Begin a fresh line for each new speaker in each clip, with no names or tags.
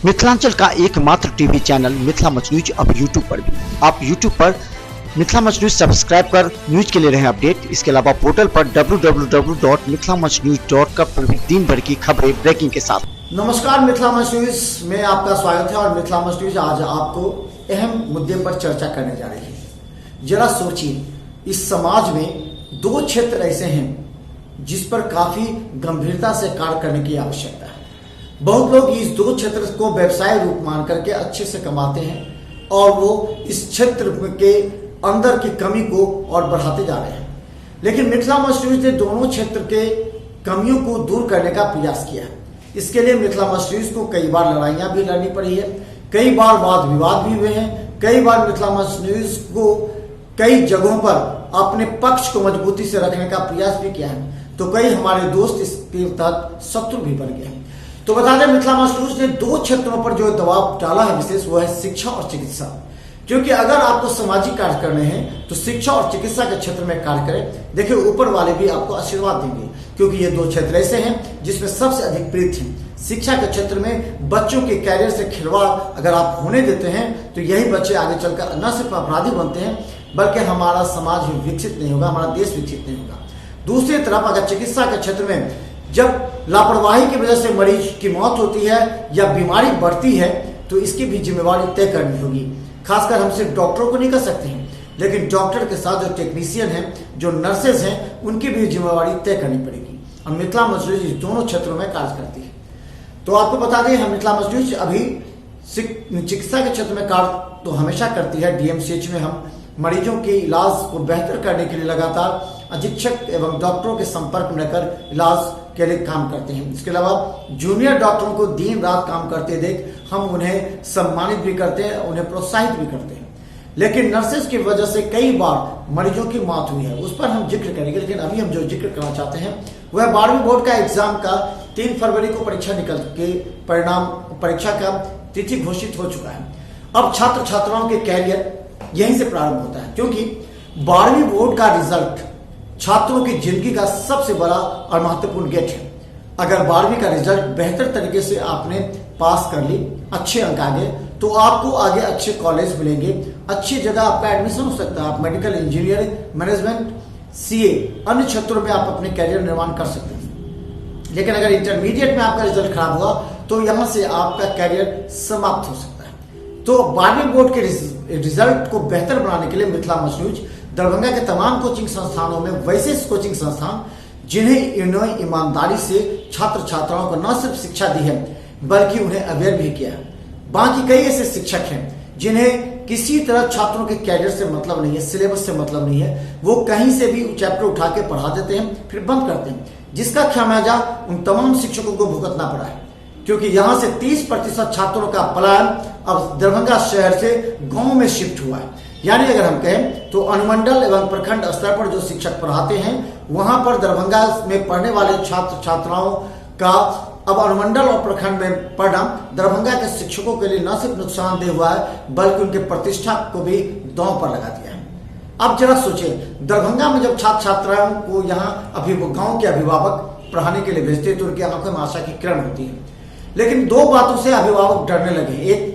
मिथिलांचल का एकमात्र TV channel Mithila much news अब यूट्यूब पर भी। आप यूट्यूब पर मिथिला मच न्यूज सब्सक्राइब कर न्यूज के लिए रहे अपडेट। इसके अलावा पोर्टल पर www.mithilamachnews.com पर भी दिन भर की खबरें ब्रेकिंग के साथ।
नमस्कार, मिथिला मच न्यूज में आपका स्वागत है। और मिथिला मच न्यूज आज आपको अहम मुद्दे पर चर्चा करने जा रही है। जरा सोचिए, इस समाज में दो क्षेत्र ऐसे हैं जिस पर काफी गंभीरता से कार्य करने की आवश्यकता है। बहुत लोग इस दो क्षेत्र को व्यवसाय रूप मान करके अच्छे से कमाते हैं और वो इस क्षेत्र के अंदर की कमी को और बढ़ाते जा रहे हैं। लेकिन मिथिला मच न्यूज ने दोनों क्षेत्र के कमियों को दूर करने का प्रयास किया है। इसके लिए मिथिला मच न्यूज को कई बार लड़ाइयां भी लड़नी पड़ी है, कई बार वाद विवाद भी हुए हैं, कई बार मिथिला मच न्यूज को कई जगहों पर अपने पक्ष को मजबूती से रखने का प्रयास भी किया है, तो कई हमारे दोस्त इसके तहत शत्रु भी बन गए हैं। तो बता दें, मिथिला मच न्यूज ने दो क्षेत्रों पर जो दबाव डाला है विशेष, वो है शिक्षा और चिकित्सा। क्योंकि अगर आपको सामाजिक कार्य करने हैं तो शिक्षा और चिकित्सा के क्षेत्र में कार्य करें। देखिए, ऊपर वाले भी आपको आशीर्वाद देंगे, क्योंकि ये दो क्षेत्र ऐसे हैं जिसमें सबसे अधिक प्रीत है। शिक्षा के क्षेत्र में बच्चों के कैरियर से खिलवाड़ अगर आप होने देते हैं तो यही बच्चे आगे चलकर न सिर्फ अपराधी बनते हैं, बल्कि हमारा समाज भी विकसित नहीं होगा, हमारा देश विकसित नहीं होगा। दूसरी तरफ अगर चिकित्सा के क्षेत्र में जब लापरवाही की वजह से मरीज की मौत होती है या बीमारी बढ़ती है तो इसकी भी जिम्मेवारी तय करनी होगी। खासकर हम सिर्फ डॉक्टरों को नहीं कर सकते हैं, लेकिन डॉक्टर के साथ जो टेक्नीशियन हैं, जो नर्सेज हैं, उनकी भी जिम्मेवारी तय करनी पड़ेगी। और मिथिला मच न्यूज इस दोनों क्षेत्रों में कार्य करती है। तो आपको बता दें, हम मिथिला मच न्यूज अभी चिकित्सा के क्षेत्र में कार्य तो हमेशा करती है। डीएमसीएच में हम मरीजों के इलाज को बेहतर करने के लिए लगातार अधीक्षक एवं डॉक्टरों के संपर्क में रहकर इलाज के लिए काम करते हैं। इसके अलावा जूनियर डॉक्टरों को दिन रात काम करते देख हम उन्हें सम्मानित भी करते हैं, उन्हें प्रोत्साहित भी करते हैं। लेकिन नर्सेज की वजह से कई बार मरीजों की मौत हुई है, उस पर हम जिक्र करेंगे। लेकिन अभी हम जो जिक्र करना चाहते हैं वह 12वीं बोर्ड का एग्जाम का 3 फरवरी को परीक्षा निकल के परिणाम परीक्षा का तिथि घोषित हो चुका है। अब छात्र छात्राओं के कैरियर यहीं से प्रारंभ होता है, क्योंकि 12वीं बोर्ड का रिजल्ट छात्रों की जिंदगी का सबसे बड़ा और महत्वपूर्ण गेट है। अगर 12वीं का रिजल्ट बेहतर तरीके से आपने पास कर ली, अच्छे अंक आ गए, तो आपको आगे अच्छे कॉलेज मिलेंगे, अच्छी जगह आपका एडमिशन हो सकता है। आप मेडिकल इंजीनियरिंग, मैनेजमेंट, सीए, अन्य क्षेत्रों में आप अपने कैरियर निर्माण कर सकते हैं। लेकिन अगर इंटरमीडिएट में आपका रिजल्ट खराब हुआ तो यहां से आपका कैरियर समाप्त हो सकता है। तो 12वीं बोर्ड के रिजल्ट को बेहतर बनाने के लिए मिथिला मच न्यूज दरभंगा के तमाम कोचिंग संस्थानों में वैसे कोचिंग संस्थान जिन्हें इन्होंने ईमानदारी से छात्र छात्राओं को न सिर्फ शिक्षा दी है बल्कि उन्हें अवेयर भी किया है। बाकी कई ऐसे शिक्षक हैं जिन्हें किसी तरह छात्रों के कैरियर से मतलब नहीं है, सिलेबस से मतलब नहीं है, वो कहीं से भी चैप्टर उठा के पढ़ा देते हैं फिर बंद करते हैं, जिसका खामियाजा उन तमाम शिक्षकों को भुगतना पड़ा है। क्योंकि यहां से 30% छात्रों का पलायन अब दरभंगा शहर से गांव में शिफ्ट हुआ है। यानी अगर हम कहें तो अनुमंडल एवं प्रखंड स्तर पर जो शिक्षक पढ़ाते हैं, वहां पर दरभंगा में पढ़ने वाले छात्र छात्राओं का अब अनुमंडल और प्रखंड में पढ़ना दरभंगा के शिक्षकों के लिए न सिर्फ नुकसानदेह हुआ है बल्कि उनके प्रतिष्ठा को भी दांव पर लगा दिया है। अब जरा सोचिए, दरभंगा में जब छात्र छात्राओं को यहाँ गाँव के अभिभावक पढ़ाने के लिए भेजते तो उनकी आंखों में आशा की किरण होती है। लेकिन दो बातों से अभिभावक डरने लगे। एक,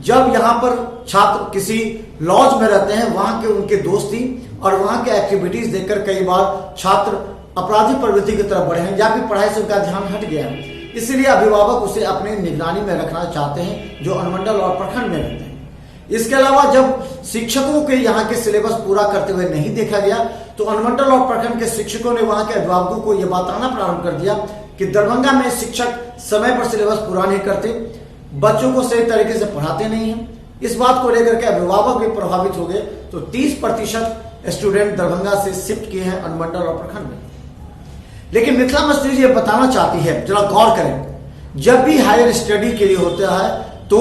जब यहाँ पर छात्र किसी लॉज में रहते हैं, वहां के उनके दोस्ती और वहां के एक्टिविटीज देखकर कई बार छात्र अपराधी प्रवृत्ति की तरफ बढ़े हैं या फिर पढ़ाई से उनका ध्यान हट गया है। इसलिए अभिभावक उसे अपनी निगरानी में रखना चाहते हैं जो अनुमंडल और प्रखंड में रहते हैं। इसके अलावा जब शिक्षकों के यहाँ के सिलेबस पूरा करते हुए नहीं देखा गया तो अनुमंडल और प्रखंड के शिक्षकों ने वहां के अभिभावकों को यह बताना प्रारंभ कर दिया कि दरभंगा में शिक्षक समय पर सिलेबस पूरा नहीं करते, बच्चों को सही तरीके से पढ़ाते नहीं हैं। इस बात को लेकर के अभिभावक भी प्रभावित हो गए। तो 30% स्टूडेंट दरभंगा से शिफ्ट किए हैं अनुमंडल और प्रखंड में। लेकिन मिथिला मच न्यूज ये बताना चाहती है, जरा गौर करें, जब भी हायर स्टडी के लिए होता है तो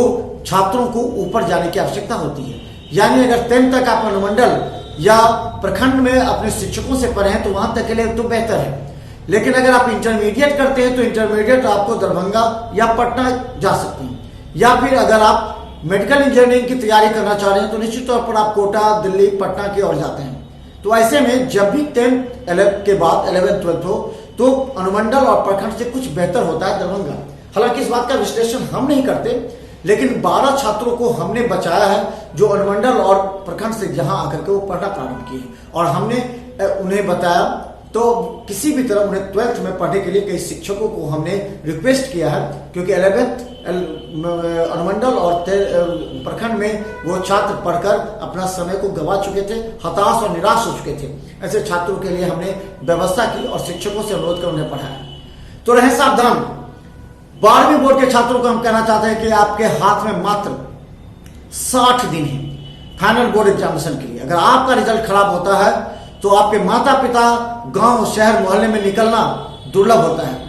छात्रों को ऊपर जाने की आवश्यकता होती है। यानी अगर 10th तक आप अनुमंडल या प्रखंड में अपने शिक्षकों से पढ़े हैं तो वहां तक के लिए तो बेहतर है। लेकिन अगर आप इंटरमीडिएट करते हैं तो इंटरमीडिएट आपको दरभंगा या पटना जा सकते हैं, या फिर अगर आप मेडिकल इंजीनियरिंग की तैयारी करना चाह रहे हैं तो निश्चित तौर पर आप कोटा, दिल्ली, पटना की ओर जाते हैं। तो ऐसे में जब भी 10th के बाद 11th 12th हो तो अनुमंडल और प्रखंड से कुछ बेहतर होता है दरभंगा। हालांकि इस बात का विश्लेषण हम नहीं करते, लेकिन 12 छात्रों को हमने बचाया है जो अनुमंडल और प्रखंड से यहाँ आकर के वो पढ़ना प्रारंभ किए, और हमने उन्हें बताया। तो किसी भी तरह उन्हें 12th में पढ़ने के लिए कई शिक्षकों को हमने रिक्वेस्ट किया है, क्योंकि 11th अनुमंडल और प्रखंड में वो छात्र पढ़कर अपना समय को गंवा चुके थे, हताश और निराश हो चुके थे। ऐसे छात्रों के लिए हमने व्यवस्था की और शिक्षकों से अनुरोध कर उन्हें पढ़ाया। तो रहे सावधान, 12वीं बोर्ड के छात्रों को हम कहना चाहते हैं कि आपके हाथ में मात्र 60 दिन है फाइनल बोर्ड एग्जामिनेशन के लिए। अगर आपका रिजल्ट खराब होता है तो आपके माता पिता गांव शहर मोहल्ले में निकलना दुर्लभ होता है।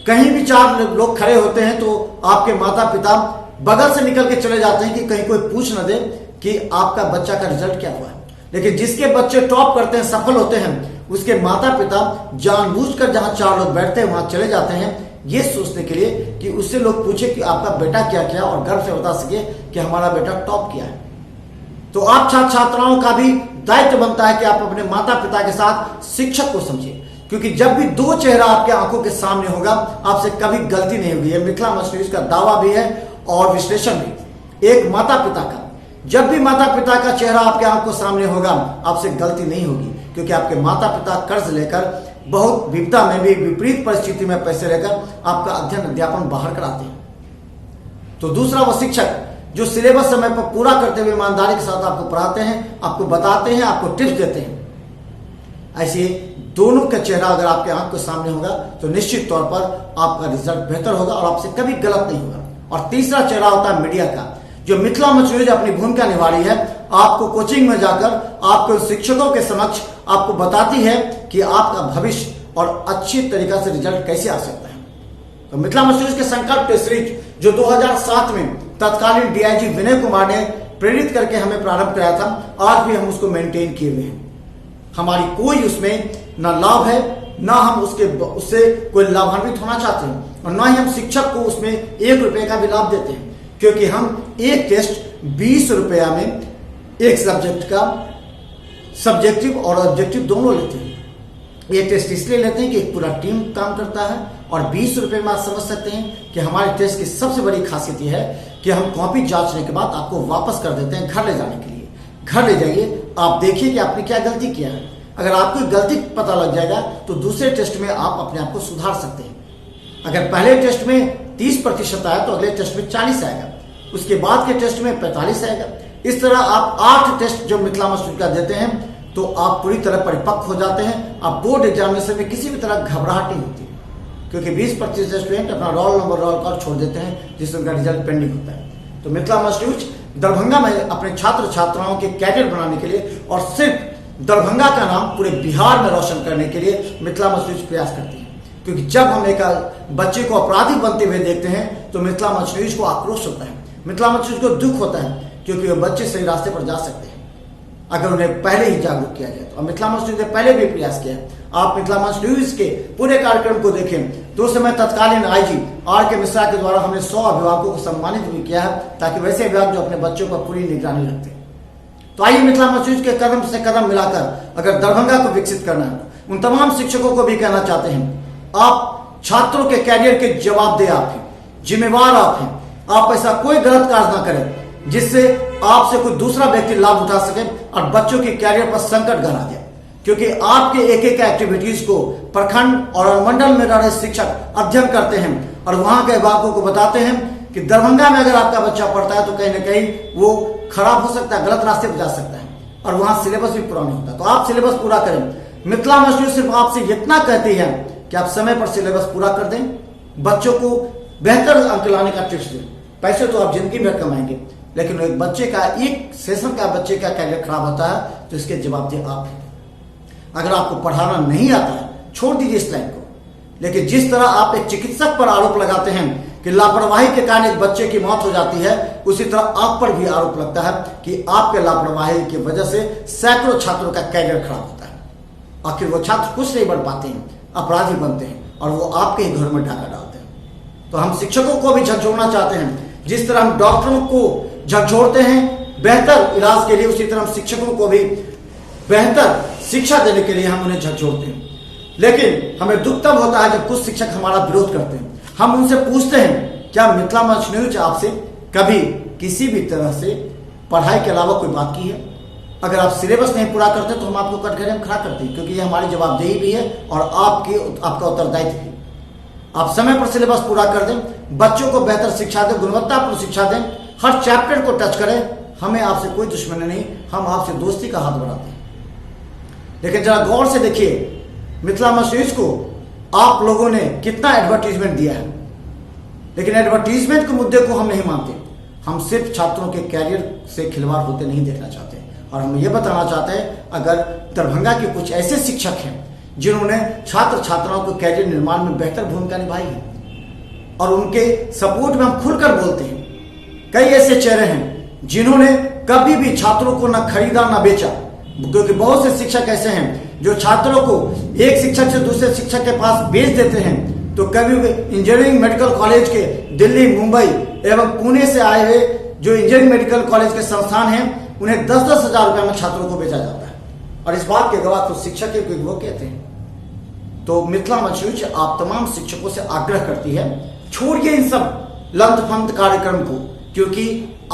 कहीं भी 4 लोग खड़े होते हैं तो आपके माता पिता बगल से निकल के चले जाते हैं कि कहीं कोई पूछ न दे कि आपका बच्चा का रिजल्ट क्या हुआ है। लेकिन जिसके बच्चे टॉप करते हैं, सफल होते हैं, उसके माता पिता जानबूझकर जहां 4 लोग बैठते हैं वहां चले जाते हैं, ये सोचने के लिए कि उससे लोग पूछे कि आपका बेटा क्या किया और गर्व से बता सके कि हमारा बेटा टॉप किया है। तो आप छात्र छात्राओं का भी दायित्व बनता है कि आप अपने माता पिता के साथ शिक्षक को समझिए, क्योंकि जब भी 2 चेहरा आपके आंखों के सामने होगा, आपसे कभी गलती नहीं होगी। मिथिला मच न्यूज का दावा भी है और विश्लेषण भी। एक माता पिता का, जब भी माता पिता का चेहरा आपके आंखों के सामने होगा, आपसे गलती नहीं होगी, क्योंकि आपके माता पिता कर्ज लेकर बहुत विपदा में भी, विपरीत परिस्थिति में पैसे लेकर आपका अध्ययन अध्यापन बाहर कराते हैं। तो दूसरा वो शिक्षक जो सिलेबस समय पर पूरा करते हुए ईमानदारी के साथ आपको पढ़ाते हैं, आपको बताते हैं, आपको टिप्स देते हैं। ऐसे दोनों का चेहरा अगर आपके आंख के सामने होगा तो निश्चित तौर पर आपका रिजल्ट बेहतर होगा और आपसे कभी गलत नहीं होगा। और तीसरा चेहरा होता है मीडिया का, जो मिथिला मच न्यूज अपनी भूमिका निभा रही है। आपको कोचिंग में जाकर आपके शिक्षकों के समक्ष आपको बताती है कि आपका भविष्य और अच्छी तरीका से रिजल्ट कैसे आ सकता है। तो मिथिला मच न्यूज के संकल्प टेस्ट सीरीज जो 2007 में तत्कालीन डीआईजी विनय कुमार ने प्रेरित करके हमें प्रारंभ कराया था, आज भी हम उसको मेंटेन किए हुए हैं। हमारी कोई उसमें ना लाभ है, ना हम उससे कोई लाभान्वित होना चाहते हैं, और ना ही हम शिक्षक को उसमें 1 रुपए का भी लाभ देते हैं, क्योंकि हम एक टेस्ट 20 रुपया में एक सब्जेक्ट का सब्जेक्टिव और ऑब्जेक्टिव दोनों लेते हैं। ये टेस्ट इसलिए लेते हैं कि एक पूरा टीम काम करता है, और 20 रुपए में आप समझ सकते हैं कि हमारे टेस्ट की सबसे बड़ी खासियत यह है कि हम कॉपी जांचने के बाद आपको वापस कर देते हैं घर ले जाने के लिए। घर ले जाइए, आप देखिए कि आपने क्या गलती किया है। अगर आपको गलती पता लग जाएगा तो दूसरे टेस्ट में आप अपने आप को सुधार सकते हैं। अगर पहले टेस्ट में 30% आया तो अगले टेस्ट में 40 आएगा, उसके बाद के टेस्ट में 45 आएगा। इस तरह आप 8 टेस्ट जो मिथिला मच न्यूज का देते हैं तो आप पूरी तरह परिपक्व हो जाते हैं। आप बोर्ड एग्जामिनेशन में किसी भी तरह घबराहट नहीं होती, क्योंकि 20-25 स्टूडेंट अपना रोल नंबर रोल कॉल छोड़ देते हैं, जिससे उनका रिजल्ट पेंडिंग होता है। तो मिथिला मच न्यूज दरभंगा में अपने छात्र छात्राओं के कैरियर बनाने के लिए और सिर्फ दरभंगा का नाम पूरे बिहार में रोशन करने के लिए मिथिला मच न्यूज प्रयास करती है। क्योंकि जब हम एक बच्चे को अपराधी बनते हुए देखते हैं तो मिथिला मच न्यूज को आक्रोश होता है, मिथिला मच न्यूज को दुख होता है, क्योंकि वो बच्चे सही रास्ते पर जा सकते हैं अगर उन्हें पहले ही जागरूक किया जाए। तो मिथिला मच न्यूज ने पहले भी प्रयास किया है। आप मिथिला मच न्यूज के पूरे कार्यक्रम को देखें तो उस समय तत्कालीन आईजी आर के मिश्रा के द्वारा हमने 100 अभिभावकों को सम्मानित भी किया है, ताकि वैसे अभिभावक जो अपने बच्चों पर पूरी निगरानी रखते हैं। तो आइए मिथिला मच न्यूज के कदम से कदम मिलाकर अगर दरभंगा को विकसित करना है, उन तमाम शिक्षकों को भी कहना चाहते हैं, आप छात्रों के कैरियर के जवाबदेह आप हैं, जिम्मेवार आप हैं। आप ऐसा कोई गलत कार्य ना करें जिससे आपसे कोई दूसरा व्यक्ति लाभ उठा सके और बच्चों के कैरियर पर संकट गड़ा जाए। क्योंकि आपके एक एक एक्टिविटीज को प्रखंड और अनुमंडल में रह रहे शिक्षक अध्ययन करते हैं और वहां के अभिभावकों को बताते हैं कि दरभंगा में अगर आपका बच्चा पढ़ता है तो कहीं ना कहीं वो खराब हो सकता है, गलत रास्ते पर जा सकता है, और वहां सिलेबस भी पूरा नहीं होता। तो आप सिलेबस पूरा करें। मिथिला मच न्यूज सिर्फ आपसे इतना कहती है कि आप समय पर सिलेबस पूरा कर दें, बच्चों को बेहतर अंक लाने का टिप्स दें। पैसे तो आप जिंदगी भर कमाएंगे, लेकिन एक बच्चे का, एक सेशन का बच्चे का कैरियर खराब होता है तो इसके जवाबदेह आप हैं। अगर आपको पढ़ाना नहीं आता है, छोड़ दीजिए इस लाइन को। लेकिन जिस तरह आप एक चिकित्सक पर आरोप लगाते हैं कि लापरवाही के कारण एक बच्चे की मौत हो जाती है, उसी तरह आप पर भी आरोप लगता है कि आपके लापरवाही की वजह से सैकड़ों छात्रों का कैरियर खराब होता है। आखिर वो छात्र कुछ नहीं बढ़ पाते हैं, अपराधी बनते हैं और वो आपके ही घर में डाका डालते हैं। तो हम शिक्षकों को भी झकझोरना चाहते हैं। जिस तरह हम डॉक्टरों को झकझोरते हैं बेहतर इलाज के लिए, उसी तरह हम शिक्षकों को भी बेहतर शिक्षा देने के लिए हम उन्हें झकझोरते हैं। लेकिन हमें दुख तब होता है जब कुछ शिक्षक हमारा विरोध करते हैं। हम उनसे पूछते हैं क्या मिथिला मंच न्यूज आपसे कभी किसी भी तरह से पढ़ाई के अलावा कोई बात की है? अगर आप सिलेबस नहीं पूरा करते तो हम आपको कटघरे में खड़ा करते हैं, क्योंकि ये हमारी जवाबदेही भी है और आपका उत्तरदायित्व भी। आप समय पर सिलेबस पूरा कर दें, बच्चों को बेहतर शिक्षा दें, गुणवत्तापूर्ण शिक्षा दें, हर चैप्टर को टच करें। हमें आपसे कोई दुश्मनी नहीं, हम आपसे दोस्ती का हाथ बढ़ाते हैं। लेकिन जरा गौर से देखिए, मिथिला मंच न्यूज को आप लोगों ने कितना एडवर्टीजमेंट दिया है, लेकिन एडवर्टीजमेंट के मुद्दे को हम नहीं मानते। हम सिर्फ छात्रों के कैरियर से खिलवाड़ होते नहीं देखना चाहते, और हम ये बताना चाहते हैं अगर दरभंगा के कुछ ऐसे शिक्षक हैं जिन्होंने छात्र छात्राओं को कैरियर निर्माण में बेहतर भूमिका निभाई है, और उनके सपोर्ट में हम खुलकर बोलते हैं। कई ऐसे चेहरे हैं जिन्होंने कभी भी छात्रों को न खरीदा न बेचा, क्योंकि बहुत से शिक्षक ऐसे हैं जो छात्रों को एक शिक्षक से दूसरे शिक्षक के पास भेज देते हैं। तो कभी भी इंजीनियरिंग मेडिकल कॉलेज के दिल्ली, मुंबई एवं पुणे से आए हुए जो इंजीनियरिंग मेडिकल कॉलेज के संस्थान हैं, उन्हें 10-10 हजार रुपये में छात्रों को बेचा जाता है, और इस बात के गवाह तो शिक्षक के वो कहते हैं। तो मिथिला मंच न्यूज आप तमाम शिक्षकों से आग्रह करती है, छोड़िए इन सब लंत-फंत कार्यक्रम को, क्योंकि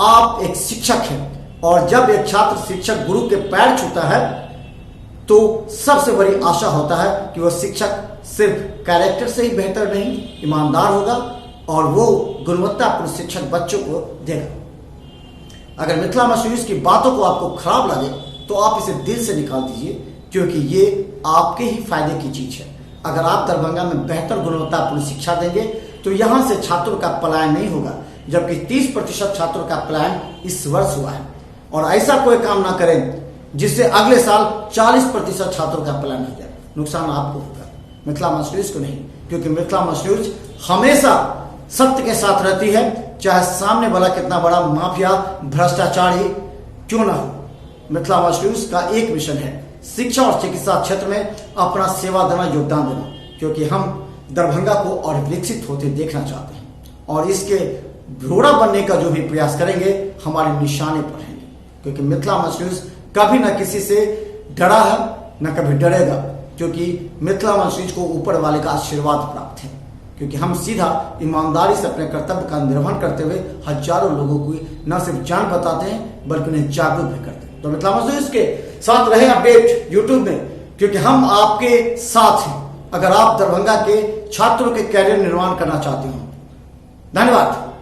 आप एक शिक्षक हैं, और जब एक छात्र शिक्षक गुरु के पैर छूता है तो सबसे बड़ी आशा होता है कि वह शिक्षक सिर्फ कैरेक्टर से ही बेहतर नहीं, ईमानदार होगा, और वो गुणवत्तापूर्ण शिक्षक बच्चों को देगा। अगर मिथिला मंच न्यूज की बातों को आपको खराब लगे तो आप इसे दिल से निकाल दीजिए, क्योंकि ये आपके ही फायदे की चीज है। अगर आप दरभंगा में बेहतर गुणवत्तापूर्ण शिक्षा देंगे तो यहाँ से छात्रों का पलायन नहीं होगा, जबकि 30% छात्रों का पलायन इस वर्ष हुआ है। और ऐसा कोई काम ना करें जिससे अगले साल 40% छात्रों का पलायन हो जाए। नुकसान आपको होगा, मिथिला मंच न्यूज को नहीं, क्योंकि मिथिला मंच न्यूज हमेशा सत्य के साथ रहती है, चाहे सामने वाला कितना बड़ा माफिया भ्रष्टाचारी क्यों ना हो। मिथिला मंच न्यूज का एक मिशन है, शिक्षा और चिकित्सा क्षेत्र में अपना सेवा देना, योगदान देना, क्योंकि हम दरभंगा को और विकसित होते देखना चाहते हैं, और इसके रोड़ा बनने का जो भी प्रयास करेंगे हमारे निशाने पर रहेंगे, क्योंकि मिथिला मंच न्यूज कभी न किसी से डरा है न कभी डरेगा, क्योंकि मिथिला मंच न्यूज को ऊपर वाले का आशीर्वाद प्राप्त है, क्योंकि हम सीधा ईमानदारी से अपने कर्तव्य का निर्वहन करते हुए हजारों लोगों को न सिर्फ जान बताते हैं बल्कि उन्हें जागरूक भी करते हैं। तो मिथिला मंच न्यूज के साथ रहे अपडेट यूट्यूब में, क्योंकि हम आपके साथ हैं अगर आप दरभंगा के छात्रों के कैरियर निर्माण करना चाहते हो। धन्यवाद।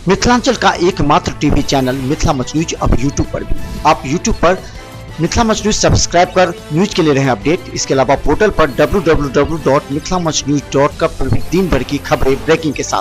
मिथिलांचल का एकमात्र टीवी चैनल मिथिला मंच न्यूज अब यूट्यूब पर भी। आप यूट्यूब पर मिथिला मंच न्यूज सब्सक्राइब कर न्यूज के लिए रहे अपडेट। इसके अलावा पोर्टल पर www.mithilamanchnews.com पर भी दिन भर की खबरें ब्रेकिंग के साथ